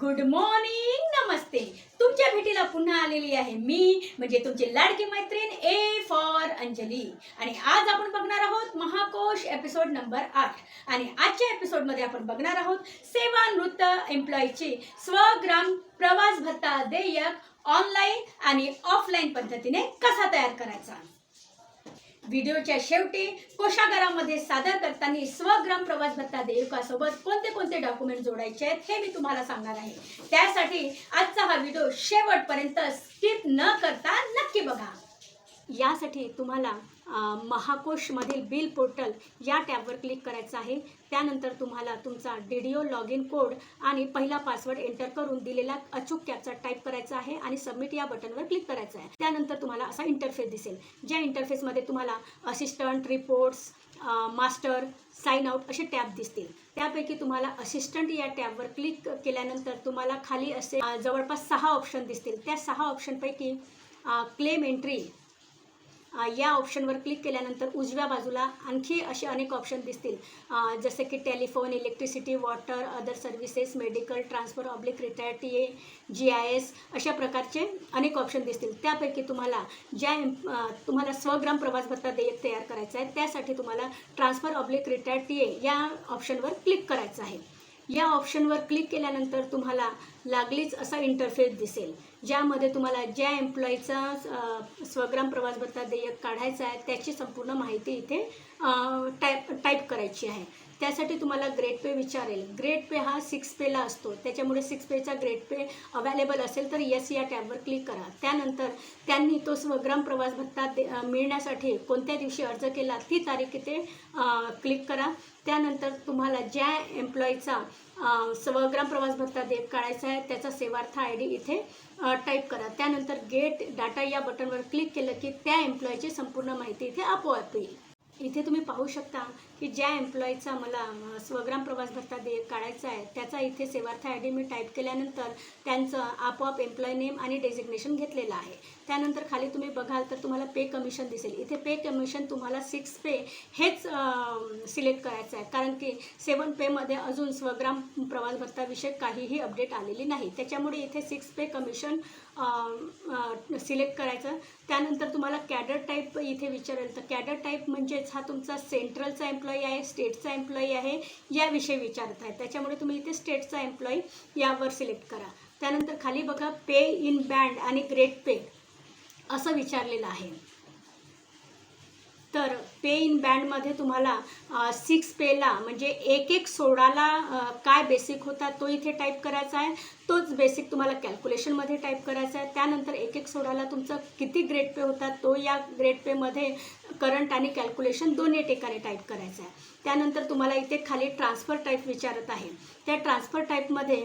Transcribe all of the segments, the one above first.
Good morning, नमस्ते. तुमच्या भेटीला पुन्हा आलेली आहे मी, म्हणजे तुमची लाडकी मैत्रीण ए फॉर अंजली. आणि आज आपण बघणार आहोत महाकोश एपिसोड नंबर 8. आणि आजच्या एपिसोडमध्ये आपण बघणार आहोत सेवानिवृत्त एम्प्लॉईची स्वग्राम प्रवास भत्ता देयक ऑनलाईन आणि ऑफलाईन पद्धतीने कसा तयार करायचा. व्हिडिओच्या शेवटी कोशागारामध्ये सादर करताना स्वग्राम प्रवास भत्ता देयकासोबत कोणते कोणते डॉक्युमेंट जोडायचे आहेत हे मी तुम्हाला सांगणार आहे. त्यासाठी आजचा हा व्हिडिओ शेवटपर्यंत स्किप न करता नक्की बघा. यासाठी तुम्हाला महाकोशमधील बिल पोर्टल या टॅबवर क्लिक करायचं आहे. त्यानंतर तुम्हाला तुमचा DDO लॉग इन कोड आणि पहिला पासवर्ड एंटर करून दिलेला अचूक कॅप्चा टाईप करायचा आहे आणि सबमिट या बटनवर क्लिक करायचं आहे. त्यानंतर तुम्हाला असा इंटरफेस दिसेल, ज्या इंटरफेसमध्ये तुम्हाला assistant, reports, master, sign out असे टॅब दिसतील. त्यापैकी तुम्हाला असिस्टंट या टॅबवर क्लिक केल्यानंतर तुम्हाला खाली असे जवळपास 6 ऑप्शन दिसतील. त्या 6 ऑप्शनपैकी क्लेम एंट्री या ऑप्शनवर क्लिक केल्यानंतर उजव्या बाजूला आणखी असे अनेक ऑप्शन दिसतील, जसे की telephone, electricity, water, other services, medical, transfer oblique retire TA, GIS अशा प्रकारचे अनेक ऑप्शन दिसतील. त्यापैकी तुम्हाला तुम्हाला स्वग्राम प्रवास भत्ता देयक तयार करायचा आहे, त्यासाठी तुम्हाला ट्रान्सफर ऑब्लिक रिटायर TA या ऑप्शनवर क्लिक करायचं आहे. या ऑप्शनवर क्लिक केल्यानंतर तुम्हाला लागलीच असा इंटरफेस दिसेल, ज्यामध्ये तुम्हाला ज्या एम्प्लॉईचा स्वग्राम प्रवास भत्ता देयक काढायचा आहे त्याची संपूर्ण माहिती इथे टाईप करायची आहे. त्यासाठी तुम्हाला ग्रेड पे विचारेल. ग्रेड पे हा 6 पेला असतो, त्याच्यामुळे 6 पेचा ग्रेड पे अवेलेबल असेल तर येस या टॅबवर क्लिक करा. त्यानंतर त्यांनी तो स्वग्राम प्रवास भत्ता मिळण्यासाठी कोणत्या दिवशी अर्ज केला ती तारीख इथे क्लिक करा. त्यानंतर तुम्हाला ज्या एम्प्लॉईचा स्वग्राम प्रवास भत्ता देयक काढायचा आहे त्याचा सेवार्थ ID इथे टाईप करा. त्यानंतर गेट डाटा या बटनवर क्लिक केलं की त्या एम्प्लॉईची संपूर्ण माहिती इथे आपोआप येईल. इथे तुम्ही पाहू शकता की ज्या एम्प्लॉईचा मला स्वग्राम प्रवास भत्ता देयक काढायचा आहे त्याचा इथे सेवार्थ ID मी टाईप केल्यानंतर त्यांचं आपोआप एम्प्लॉई नेम आणि डेझिग्नेशन घेतलेलं आहे. त्यानंतर खाली तुम्ही बघाल तर तुम्हाला पे कमिशन दिसेल. इथे पे कमिशन तुम्हाला 6 पे हेच सिलेक्ट करायचं आहे, कारण की 7 पेमध्ये अजून स्वग्राम प्रवास भत्ताविषयी काहीही अपडेट आलेली नाही. त्याच्यामुळे इथे 6 पे कमिशन सिलेक्ट करायचं. त्यानंतर तुम्हाला कॅडर टाईप इथे विचारेल, तर कॅडर टाईप म्हणजेच हा तुमचा सेंट्रलचा एम्प्लॉई आहे, स्टेटचा एम्प्लॉई आहे याविषयी विचारत आहे. त्याच्यामुळे तुम्ही इथे स्टेटचा एम्प्लॉई यावर सिलेक्ट करा. त्यानंतर खाली बघा पे इन बँड आणि ग्रेड पे असं विचारलेलं आहे. तर पे इन बँडमध्ये तुम्हाला 6 पेला म्हणजे 1-1 सोडाला काय बेसिक होता तो इथे टाईप करायचा आहे. तोच बेसिक तुम्हाला कॅल्क्युलेशनमध्ये टाईप करायचा आहे. त्यानंतर 1-1 सोडाला तुमचा किती ग्रेड पे होता तो या ग्रेड पेमध्ये करंट आणि कॅल्क्युलेशन दोन्ही ठिकाणी टाईप करायचं आहे. त्यानंतर तुम्हाला इथे खाली ट्रान्सफर टाईप विचारत आहे. त्या ट्रान्सफर टाईपमध्ये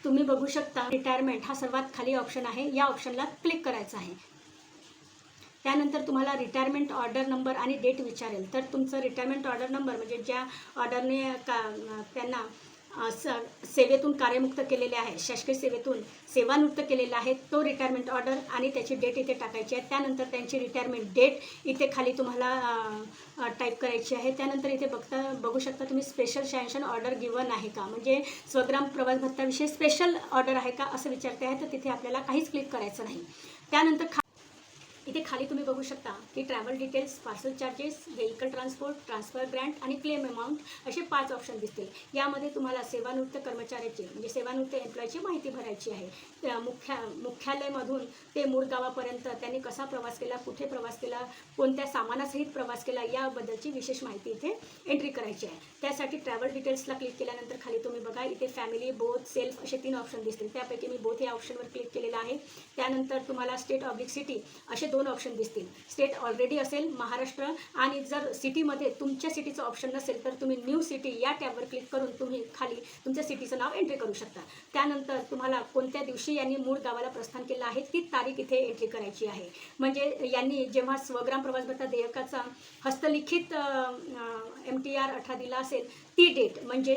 तुम्ही बघू शकता रिटायरमेंट हा सर्वात खाली ऑप्शन आहे, या ऑप्शनला क्लिक करायचं आहे. त्यानंतर तुम्हाला रिटायरमेंट ऑर्डर नंबर आणि डेट विचारेल. तर तुमचं रिटायरमेंट ऑर्डर नंबर म्हणजे ज्या ऑर्डरने त्यांना सेवेतून कार्यमुक्त केलेले आहे, शासकीय सेवेतून सेवानिवृत्त केलेला आहे तो रिटायरमेंट ऑर्डर आणि त्याची डेट इथे टाकायची आहे. त्यानंतर त्यांची रिटायरमेंट डेट इथे खाली तुम्हाला टाईप करायची आहे. त्यानंतर इथे बघू शकता तुम्ही स्पेशल सँक्शन ऑर्डर गिवन आहे का, म्हणजे स्वग्राम प्रवास भत्ताविषयी स्पेशल ऑर्डर आहे का असं विचारते आहे, तर तिथे आपल्याला काहीच क्लिक करायचं नाही. त्यानंतर इथे खाली तुम्ही बघू शकता की travel details, parcel charges, vehicle transport, transfer Grant आणि क्लेम अमाऊंट असे 5 ऑप्शन दिसतील. यामध्ये तुम्हाला सेवानिवृत्त कर्मचाऱ्याची म्हणजे सेवानिवृत्त एम्प्लॉईची माहिती भरायची आहे. मुख्यालयामधून ते मूळ गावापर्यंत त्यांनी कसा प्रवास केला, कुठे प्रवास केला, कोणत्या सामानासहित प्रवास केला याबद्दलची विशेष माहिती इथे एंट्री करायची आहे. त्यासाठी ट्रॅव्हल डिटेल्सला क्लिक केल्यानंतर खाली तुम्ही बघा इथे फॅमिली, बोथ, सेल्फ असे 3 ऑप्शन दिसतील. त्यापैकी मी बोथ या ऑप्शनवर क्लिक केलेलं आहे. त्यानंतर तुम्हाला स्टेट ऑब्लिक सिटी असे 2 ऑप्शन दिसतील. स्टेट ऑलरेडी असेल महाराष्ट्र, आणि जर सिटीमध्ये तुमच्या सिटीचं ऑप्शन नसेल तर तुम्ही न्यू सिटी या टॅबवर क्लिक करून तुम्ही खाली तुमच्या सिटीचं नाव एंट्री करू शकता. त्यानंतर तुम्हाला कोणत्या दिवशी यांनी मूळ गावाला प्रस्थान केलं आहे ती तारीख इथे एंट्री करायची आहे. म्हणजे यांनी जेव्हा स्वग्राम प्रवास भत्ता देयकाचा हस्तलिखित MTR 18 दिला असेल ती डेट, म्हणजे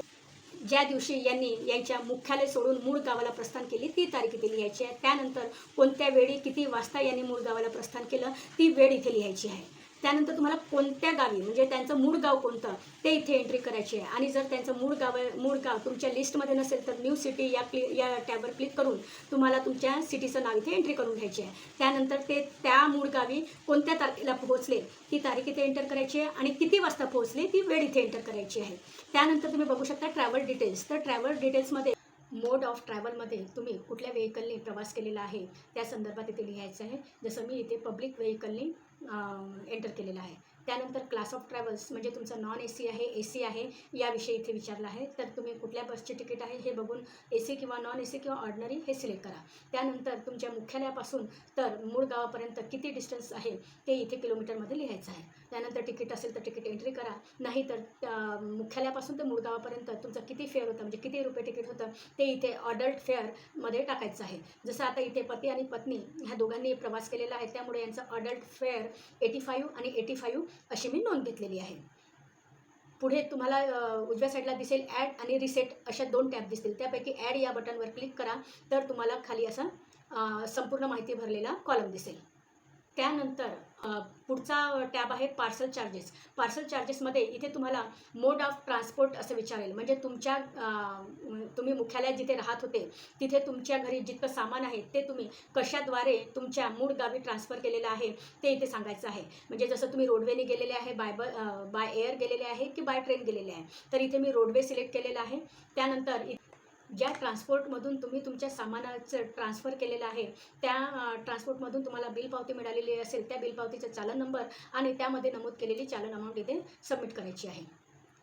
ज्या दिवशी यांनी यांच्या मुख्यालय सोडून मूळ गावाला प्रस्थान केली ती तारीख इथे लिहायची आहे. त्यानंतर कोणत्या वेळी किती वाजता यांनी मूळ गावाला प्रस्थान केलं ती वेळ इथे लिहायची आहे. त्यानंतर तुम्हाला कोणत्या गावी म्हणजे त्यांचं मूळ गाव कोणतं ते इथे एंट्री करायची आहे. आणि जर त्यांचं मूळ गाव तुमच्या लिस्टमध्ये नसेल तर न्यू सिटी या टॅबवर क्लिक करून तुम्हाला तुमच्या सिटीचं नाव इथे एंट्री करून घ्यायचे आहे. त्यानंतर ते त्या मूळ गावी कोणत्या तारखेला पोहोचले ती तारीख इथे एंटर करायची आहे आणि किती वाजता पोहोचले ती वेळ इथे एंटर करायची आहे. त्यानंतर तुम्ही बघू शकता ट्रॅव्हल डिटेल्स. तर ट्रॅव्हल डिटेल्समध्ये मोड ऑफ ट्रॅव्हलमध्ये तुम्ही कुठल्या व्हेकलने प्रवास केलेला आहे त्या संदर्भात इथे लिहायचं आहे. जसं मी इथे पब्लिक व्हेकलने एंटर केलेला आहे. त्यानंतर क्लास ऑफ ट्रॅव्हल्स म्हणजे तुमचं नॉन AC आहे AC आहे याविषयी इथे विचारलं आहे. तर तुम्ही कुठल्या बसचे तिकीट आहे हे बघून AC किंवा नॉन AC किंवा ऑर्डिनरी हे सिलेक्ट करा. त्यानंतर तुमच्या मुख्यालयापासून तर मूळ गावापर्यंत किती डिस्टन्स आहे ते इथे किलोमीटरमध्ये लिहायचं आहे. त्यानंतर तिकीट असेल तर तिकीट एंट्री करा, नाही तर मुख्यालयापासून ते मूळ गावापर्यंत तुमचं किती फेअर होतं म्हणजे किती रुपये तिकीट होतं ते इथे अडल्ट फेअरमध्ये टाकायचं आहे. जसं आता इथे पती आणि पत्नी ह्या दोघांनी प्रवास केलेला आहे त्यामुळे यांचं अडल्ट फेअर 85 आणि 85 अशी मी नोंद घेतलेली आहे. पुढे तुम्हाला उजव्या साईडला दिसेल ॲड आणि रिसेट अशा 2 टॅब दिसतील. त्यापैकी ॲड या बटनवर क्लिक करा तर तुम्हाला खाली असा संपूर्ण माहिती भरलेला कॉलम दिसेल. त्यानंतर पुढचा टॅब आहे पार्सल चार्जेस. पार्सल चार्जेसमध्ये इथे तुम्हाला मोड ऑफ ट्रान्सपोर्ट असं विचारेल म्हणजे तुम्ही मुख्यालयात जिथे राहत होते तिथे तुमच्या घरी जितकं सामान आहे ते तुम्ही कशाद्वारे तुमच्या मूळ गावी ट्रान्सफर केलेलं आहे ते इथे सांगायचं आहे. म्हणजे जसं तुम्ही रोडवेने गेलेले आहे, बाय एअर गेलेले आहे की बाय ट्रेन गेलेले आहे. तर इथे मी रोडवे सिलेक्ट केलेलं आहे. त्यानंतर ज्या ट्रान्सपोर्टमधून तुम्ही तुमच्या सामानाचं ट्रान्सफर केलेलं आहे त्या ट्रान्सपोर्टमधून तुम्हाला बिल पावती मिळालेली असेल त्या बिल पावतीचा चालन नंबर आणि त्यामध्ये नमूद केलेली चालन अमाऊंट इथे सबमिट करायची आहे.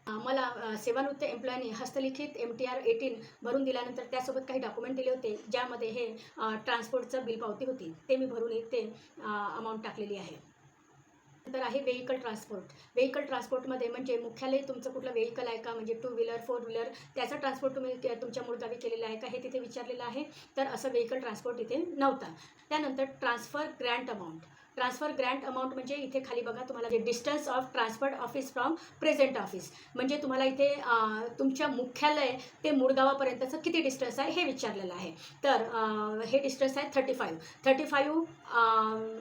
मला सेवानिवृत्त एम्प्लॉयनी हस्तलिखित MTR 18 भरून दिल्यानंतर त्यासोबत काही डॉक्युमेंट दिले होते ज्यामध्ये हे ट्रान्सपोर्टचं बिल पावती होती ते मी भरून इथे अमाऊंट टाकलेली आहे. नंतर आहे व्हेकल ट्रान्सपोर्ट. व्हेकल ट्रान्सपोर्टमध्ये म्हणजे मुख्यालय तुमचं कुठलं व्हेकल आहे का म्हणजे 2 व्हीलर 4 व्हीलर त्याचा ट्रान्सपोर्ट तुम्ही तुमच्या मूळ गावी केलेला आहे का हे तिथे विचारलेलं आहे. तर असं व्हेकल ट्रान्सपोर्ट इथे नव्हता. त्यानंतर transfer Grant amount. Transfer Grant amount म्हणजे इथे खाली बघा तुम्हाला जे distance of transferred office from present office म्हणजे तुम्हाला इथे तुमच्या मुख्यालय ते मूळ गावापर्यंतचं किती डिस्टन्स आहे हे विचारलेलं आहे. तर हे डिस्टन्स आहे 35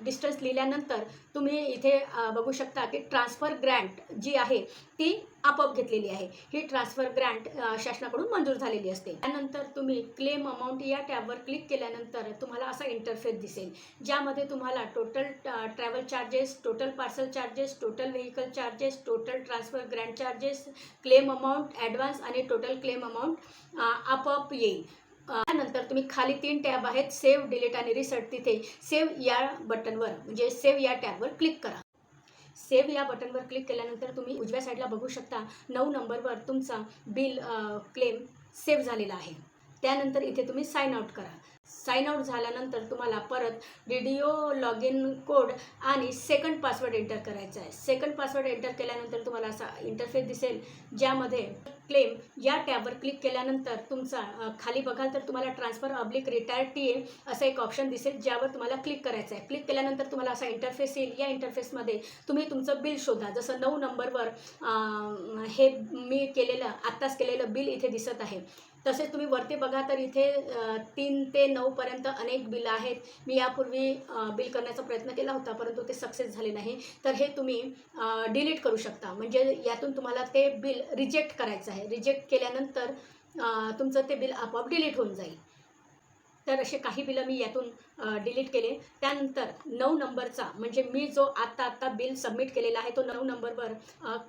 डिस्टन्स लिहिल्यानंतर तुम्ही इथे बघू शकता की ट्रान्सफर ग्रँट जी आहे ती आपोआप घेतलेली आहे. ही ट्रान्सफर ग्रँट शासनाकडून मंजूर झालेली असते. त्यानंतर तुम्ही क्लेम अमाऊंट या टॅबवर क्लिक केल्यानंतर तुम्हाला असा इंटरफेस दिसेल ज्यामध्ये तुम्हाला total travel charges, total parcel charges, total vehicle charges, total transfer Grant charges, claim amount, advance आणि टोटल क्लेम अमाऊंट आपोआप येईल. त्यानंतर तुम्ही खाली 3 टॅब आहेत सेव्ह, डिलीट आणि रिसेट. तिथे सेव्ह या बटनवर म्हणजे सेव्ह या टॅबवर क्लिक करा. सेव्ह या बटनवर क्लिक केल्यानंतर तुम्ही उजव्या साईडला बघू शकता 9 नंबरवर तुमचा बिल क्लेम सेव्ह झालेला आहे. त्यानंतर इथे तुम्ही साइन आउट करा. साइन आउट झाल्यानंतर तुम्हाला परत व्हिडिओ लॉग इन कोड आणि सेकंड पासवर्ड एंटर करायचा आहे. सेकंड पासवर्ड एंटर केल्यानंतर तुम्हाला असा इंटरफेस दिसेल ज्यामध्ये क्लेम या टॅबवर क्लिक केल्यानंतर तुमचा खाली बघाल तर तुम्हाला ट्रान्सफर ऑब्लिक रिटायर TA असं एक ऑप्शन दिसेल ज्यावर तुम्हाला क्लिक करायचं आहे. क्लिक केल्यानंतर तुम्हाला असा इंटरफेस येईल. या इंटरफेसमध्ये तुम्ही तुमचं बिल शोधा. जसं 9 नंबरवर हे मी आत्ताच केलेलं बिल इथे दिसत आहे. तसेच तुम्ही वरती बघा तर इथे 3 ते 9 पर्यंत अनेक बिल आहेत. मी यापूर्वी बिल करण्याचा प्रयत्न केला होता परंतु ते सक्सेस झाले नाही. तर हे तुम्ही डिलीट करू शकता म्हणजे यातून तुम्हाला ते बिल रिजेक्ट करायचं आहे. रिजेक्ट केल्यानंतर तुमचं ते बिल आपोआप डिलीट होऊन जाईल. तर असे काही बिलं मी यातून डिलीट केले. त्यानंतर 9 नंबरचा म्हणजे मी जो आत्ता बिल सबमिट केलेला आहे तो 9 नंबरवर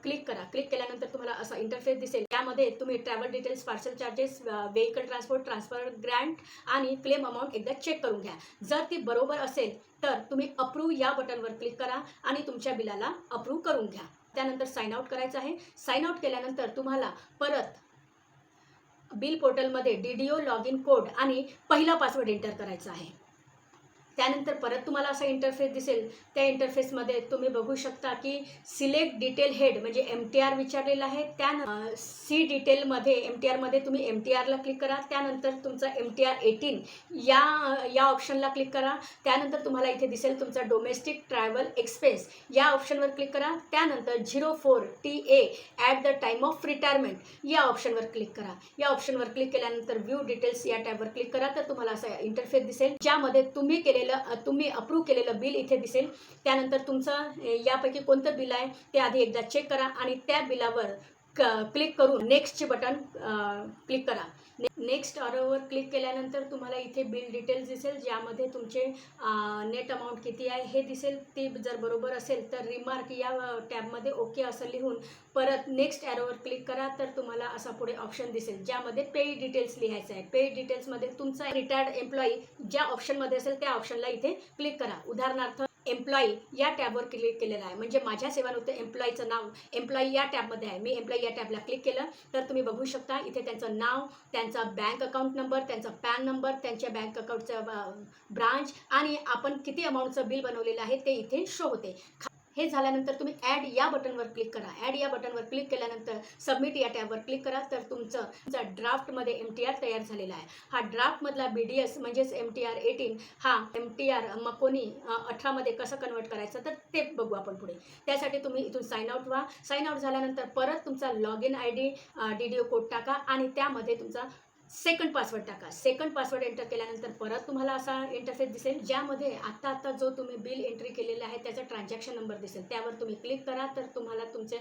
क्लिक करा. क्लिक केल्यानंतर तुम्हाला असा इंटरफेस दिसेल. त्यामध्ये तुम्ही travel details, parcel charges, vehicle transport, transfer Grant आणि क्लेम अमाऊंट एकदा चेक करून घ्या. जर ती बरोबर असेल तर तुम्ही अप्रूव्ह या बटनवर क्लिक करा आणि तुमच्या बिलाला अप्रूव्ह करून घ्या. त्यानंतर साइन आउट करायचं आहे. साइन आउट केल्यानंतर तुम्हाला परत बिल पोर्टलमध्ये DDO लॉग इन कोड आणि पहिला पासवर्ड एंटर करायचा आहे. त्यानंतर परत तुम्हाला असा इंटरफेस दिसेल. त्या इंटरफेसमध्ये तुम्ही बघू शकता की सिलेक्ट डिटेल हेड म्हणजे MTR विचारलेलं आहे. त्यानंतर सी डिटेलमध्ये MTRमध्ये तुम्ही MTRला क्लिक करा. त्यानंतर तुमचा MTR 18 या ऑप्शनला क्लिक करा. त्यानंतर तुम्हाला इथे दिसेल तुमचा डोमेस्टिक ट्रॅव्हल एक्सपेन्स या ऑप्शनवर क्लिक करा. त्यानंतर 04 TA at the time of retirement या ऑप्शनवर क्लिक करा. या ऑप्शनवर क्लिक केल्यानंतर व्ह्यू डिटेल्स या टॅबवर क्लिक करा. तर तुम्हाला असा इंटरफेस दिसेल ज्यामध्ये तुम्ही केलेला केलेलं तुम्ही अप्रूव्ह केलेलं बिल इथे दिसेल. त्यानंतर तुमचं यापैकी कोणतं बिल आहे ते आधी एकदा चेक करा आणि त्या बिलावर क्लिक करून नेक्स्टचे बटन क्लिक करा. नेक्स्ट ऑर्डरवर क्लिक केल्यानंतर तुम्हाला इथे बिल डिटेल्स दिसेल, ज्यामध्ये तुमचे नेट अमाऊंट किती आहे हे दिसेल. ती जर बरोबर असेल तर रिमार्क या टॅबमध्ये ओके असं लिहून परत नेक्स्ट ॲरोवर क्लिक करा. तर तुम्हाला असा पुढे ऑप्शन दिसेल, ज्यामध्ये पे डिटेल्स लिहायचं आहे. पे डिटेल्समध्ये तुमचा रिटायर्ड एम्प्लॉई ज्या ऑप्शनमध्ये असेल त्या ऑप्शनला इथे क्लिक करा. उदाहरणार्थ एम्प्लॉई या टॅबवर क्लिक केलेलं आहे, म्हणजे माझ्या सेवानिवृत्त एम्प्लॉईचं नाव एम्प्लॉई या टॅबमध्ये आहे. मी एम्प्लॉई या टॅबला क्लिक केलं तर तुम्ही बघू शकता इथे त्यांचं नाव, त्यांचा बँक अकाउंट नंबर, त्यांचा पॅन नंबर, त्यांच्या बँक अकाउंटचं ब्रांच आणि आपण किती अमाऊंटचं बिल बनवलेलं आहे ते इथे शो होते. हे झाल्यानंतर तुम्ही ॲड या बटनवर क्लिक करा. ॲड या बटनवर क्लिक केल्यानंतर सबमिट या टॅबवर क्लिक करा. तर तुमचा ड्राफ्टमध्ये MTR तयार झालेला आहे. हा ड्राफ्टमधला BDS म्हणजेच MTR 18 हा MTR मकोनी 18मध्ये कसं कन्वर्ट करायचं तर ते बघू आपण पुढे. त्यासाठी तुम्ही इथून साइन आउट व्हा. साइन आउट झाल्यानंतर परत तुमचा log in ID DDO code टाका आणि त्यामध्ये तुमचा सेकंड पासवर्ड टाका. सेकंड पासवर्ड एंटर केल्यानंतर परत तुम्हाला असा इंटरफेस दिसेल, ज्यामध्ये आत्ता जो तुम्ही बिल एंट्री केलेला आहे त्याचा ट्रान्झॅक्शन नंबर दिसेल. त्यावर तुम्ही क्लिक करा. तर तुम्हाला तुमचे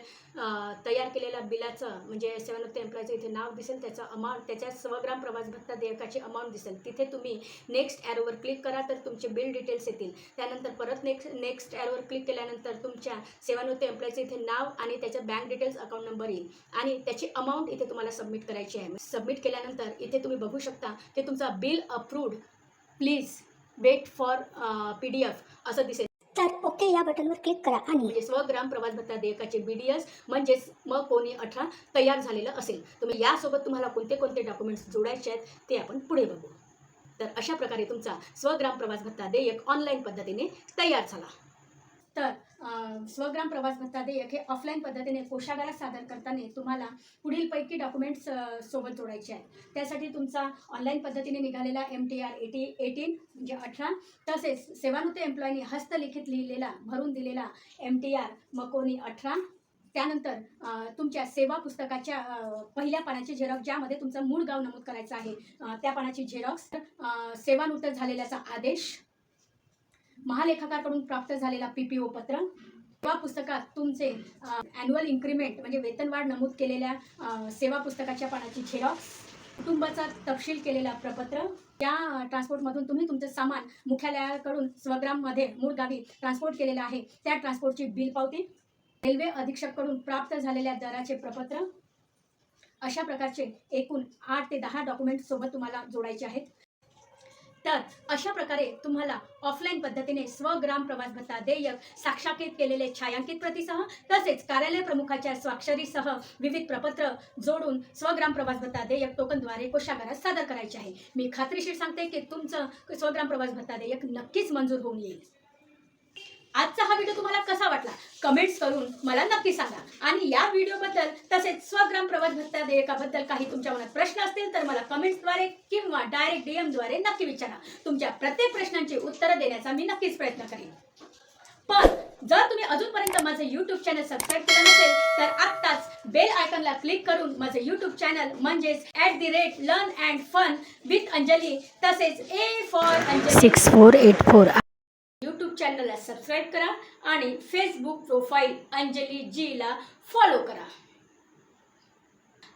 तयार केलेल्या बिलाचं म्हणजे सेवानिवृत्त एम्प्लॉईचं इथे नाव दिसेल, त्याचं अमाऊंट, त्याच्या स्वग्राम प्रवास भत्ता देयकाची अमाऊंट दिसेल. तिथे तुम्ही नेक्स्ट ॲरोवर क्लिक करा. तर तुमचे बिल डिटेल्स येतील. त्यानंतर परत नेक्स्ट ॲरोवर क्लिक केल्यानंतर तुमच्या सेवानिवृत्त एम्प्लॉईचं इथे नाव आणि त्याचं बँक डिटेल्स अकाउंट नंबर येईल आणि त्याची अमाऊंट इथे तुम्हाला सबमिट करायची आहे. सबमिट केल्यानंतर इथे तुम्ही बघू शकता की तुमचा bill approved, please wait for PDF असं दिसेल. तर ओके या बटनवर क्लिक करा आणि म्हणजे स्वग्राम प्रवास भत्ता देयकाचे BDS म्हणजेच मकोनी 18 तयार झालेलं असेल. तुम्ही यासोबत तुम्हाला कोणते कोणते डॉक्युमेंट्स जोडायचे आहेत ते आपण पुढे बघू. तर अशा प्रकारे तुमचा स्वग्राम प्रवास भत्ता देयक ऑनलाईन पद्धतीने तयार झाला. तर स्वग्राम प्रवास भत्ता देयक हे ऑफलाईन पद्धतीने कोषागारात सादर करताना तुम्हाला पुढीलपैकी डॉक्युमेंट्स सोबत जोडायचे आहेत. त्यासाठी तुमचा ऑनलाईन पद्धतीने निघालेला MTR 18 म्हणजे 18 तसेच सेवानिवृत्त एम्प्लॉईनी हस्तलिखित लिहिलेला भरून दिलेला MTR मकोनी 18. त्यानंतर तुमच्या सेवा पुस्तकाच्या पहिल्या पानाची झेरॉक्स, ज्यामध्ये तुमचं मूळ गाव नमूद करायचं आहे त्या पानाची झेरॉक्स, सेवानिवृत्त झालेल्याचा आदेश, महालेखाकाराकडून प्राप्त झालेला PPO पत्र, सेवा पुस्तकात तुमचे ॲन्युअल इन्क्रीमेंट म्हणजे वेतनवाढ नमूद केलेल्या सेवा पुस्तकाच्या पानाची झेरॉक्स, कुटुंबाचा तपशील केलेला प्रपत्र, त्या ट्रान्सपोर्टमधून तुम्ही तुमचं सामान मुख्यालयाकडून स्वग्राममध्ये मूळ गावी ट्रान्सपोर्ट केलेलं आहे त्या ट्रान्सपोर्टची बिल पावती, रेल्वे अधीक्षककडून प्राप्त झालेल्या दराचे प्रपत्र. अशा प्रकारचे एकूण 8 ते 10 डॉक्युमेंट्स सोबत तुम्हाला जोडायचे आहेत. तर अशा प्रकारे तुम्हाला ऑफलाईन पद्धतीने स्वग्राम प्रवास भत्ता देयक साक्षांकित केलेले छायांकित प्रतीसह तसेच कार्यालय प्रमुखाच्या स्वाक्षरीसह विविध प्रपत्र जोडून स्वग्राम प्रवास भत्ता देयक टोकनद्वारे कोषागारात सादर करायचे आहे. मी खात्रीशीर सांगते की तुमचं स्वग्राम प्रवास भत्ता देयक नक्कीच मंजूर होऊन येईल. आजचा हा व्हिडिओ तुम्हाला कसा वाटला कमेंट्स करून मला नक्की सांगा आणि या व्हिडिओबद्दल तसेच स्वग्राम प्रवास भत्ता देयकाबद्दल काही तुमच्या मनात प्रश्न असतील तर मला कमेंट्सद्वारे किंवा डायरेक्ट DMद्वारे नक्की विचारा. तुमच्या प्रत्येक प्रश्नांची उत्तरं देण्याचा मी नक्कीच प्रयत्न करेन. पण जर तुम्ही अजूनपर्यंत माझे YouTube चॅनल सबस्क्राईब केलं नसेल तर आत्ताच बेल आयकॉनला क्लिक करून माझे YouTube चॅनल म्हणजेच @learn&fun with अंजली तसेच A for अंजली 6484 YouTube चॅनलला सबस्क्राईब करा आणि फेसबुक प्रोफाईल अंजली जीला फॉलो करा.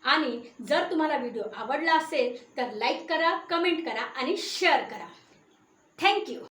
आणि जर तुम्हाला व्हिडिओ आवडला असेल तर लाईक करा, कमेंट करा आणि शेअर करा. थँक्यू.